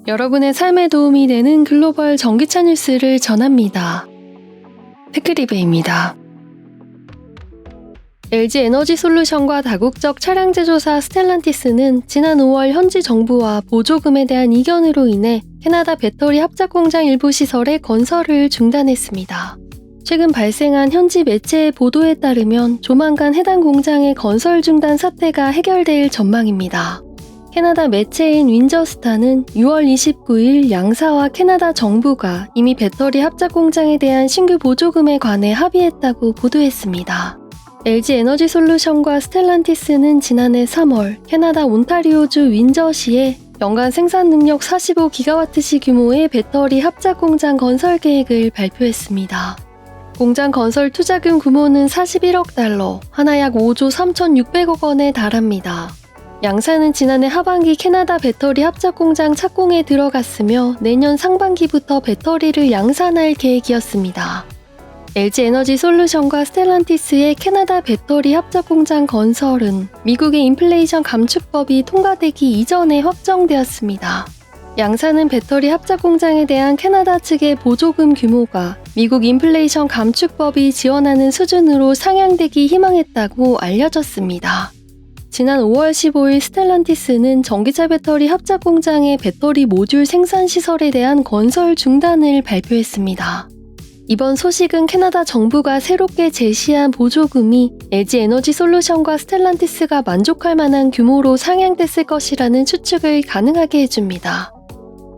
여러분의 삶에 도움이 되는 글로벌 전기차 뉴스를 전합니다. 테크리베입니다. LG 에너지솔루션과 다국적 차량 제조사 스텔란티스는 지난 5월 현지 정부와 보조금에 대한 이견으로 인해 캐나다 배터리 합작 공장 일부 시설의 건설을 중단했습니다. 최근 발생한 현지 매체의 보도에 따르면 조만간 해당 공장의 건설 중단 사태가 해결될 전망입니다. 캐나다 매체인 윈저스타는 6월 29일 양사와 캐나다 정부가 이미 배터리 합작 공장에 대한 신규 보조금에 관해 합의했다고 보도했습니다. LG 에너지솔루션과 스텔란티스는 지난해 3월 캐나다 온타리오주 윈저시에 연간 생산 능력 45기가와트시 규모의 배터리 합작 공장 건설 계획을 발표했습니다. 공장 건설 투자금 규모는 41억 달러, 하나 약 5조 3,600억 원에 달합니다. 양사는 지난해 하반기 캐나다 배터리 합작 공장 착공에 들어갔으며 내년 상반기부터 배터리를 양산할 계획이었습니다. LG 에너지 솔루션과 스텔란티스의 캐나다 배터리 합작 공장 건설은 미국의 인플레이션 감축법이 통과되기 이전에 확정되었습니다. 양사는 배터리 합작 공장에 대한 캐나다 측의 보조금 규모가 미국 인플레이션 감축법이 지원하는 수준으로 상향되기 희망했다고 알려졌습니다. 지난 5월 15일 스텔란티스는 전기차 배터리 합작 공장의 배터리 모듈 생산 시설에 대한 건설 중단을 발표했습니다. 이번 소식은 캐나다 정부가 새롭게 제시한 보조금이 LG 에너지 솔루션과 스텔란티스가 만족할 만한 규모로 상향됐을 것이라는 추측을 가능하게 해줍니다.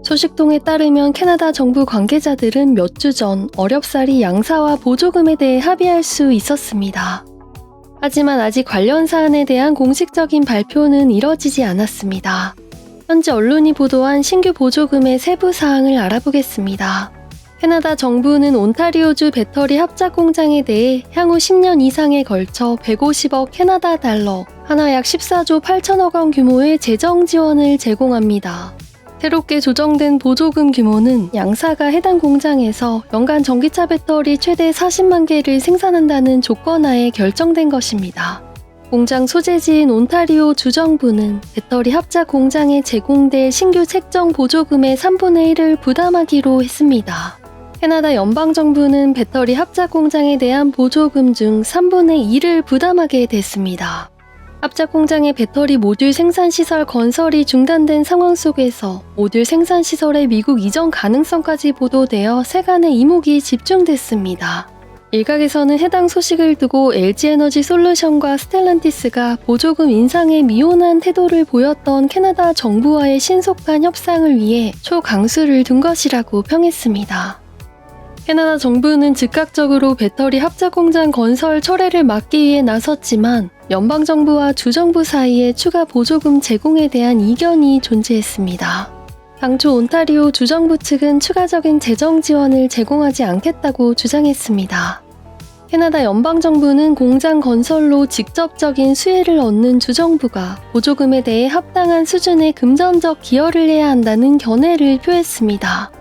소식통에 따르면 캐나다 정부 관계자들은 몇 주 전 어렵사리 양사와 보조금에 대해 합의할 수 있었습니다. 하지만 아직 관련 사안에 대한 공식적인 발표는 이뤄지지 않았습니다. 현지 언론이 보도한 신규 보조금의 세부 사항을 알아보겠습니다. 캐나다 정부는 온타리오주 배터리 합작 공장에 대해 향후 10년 이상에 걸쳐 150억 캐나다 달러, 하나 약 14조 8천억 원 규모의 재정 지원을 제공합니다. 새롭게 조정된 보조금 규모는 양사가 해당 공장에서 연간 전기차 배터리 최대 40만 개를 생산한다는 조건하에 결정된 것입니다. 공장 소재지인 온타리오 주정부는 배터리 합작 공장에 제공될 신규 책정 보조금의 3분의 1을 부담하기로 했습니다. 캐나다 연방정부는 배터리 합작 공장에 대한 보조금 중 3분의 2를 부담하게 됐습니다. 합작 공장의 배터리 모듈 생산시설 건설이 중단된 상황 속에서 모듈 생산시설의 미국 이전 가능성까지 보도되어 세간의 이목이 집중됐습니다. 일각에서는 해당 소식을 두고 LG 에너지 솔루션과 스텔란티스가 보조금 인상에 미온한 태도를 보였던 캐나다 정부와의 신속한 협상을 위해 초강수를 둔 것이라고 평했습니다. 캐나다 정부는 즉각적으로 배터리 합작 공장 건설 철회를 막기 위해 나섰지만 연방정부와 주정부 사이에 추가 보조금 제공에 대한 이견이 존재했습니다. 당초 온타리오 주정부 측은 추가적인 재정 지원을 제공하지 않겠다고 주장했습니다. 캐나다 연방정부는 공장 건설로 직접적인 수혜를 얻는 주정부가 보조금에 대해 합당한 수준의 금전적 기여를 해야 한다는 견해를 표했습니다.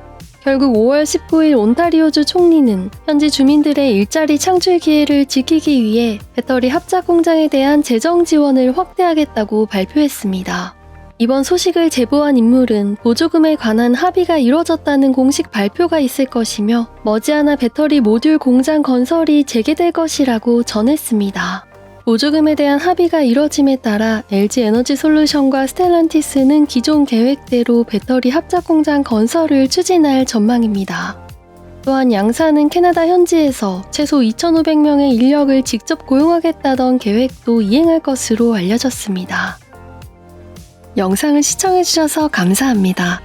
결국 5월 19일 온타리오주 총리는 현지 주민들의 일자리 창출 기회를 지키기 위해 배터리 합작 공장에 대한 재정 지원을 확대하겠다고 발표했습니다. 이번 소식을 제보한 인물은 보조금에 관한 합의가 이뤄졌다는 공식 발표가 있을 것이며 머지않아 배터리 모듈 공장 건설이 재개될 것이라고 전했습니다. 보조금에 대한 합의가 이뤄짐에 따라 LG 에너지 솔루션과 스텔란티스는 기존 계획대로 배터리 합작 공장 건설을 추진할 전망입니다. 또한 양사는 캐나다 현지에서 최소 2,500명의 인력을 직접 고용하겠다던 계획도 이행할 것으로 알려졌습니다. 영상을 시청해주셔서 감사합니다.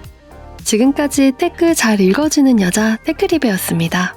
지금까지 테크 잘 읽어주는 여자 테크리베였습니다.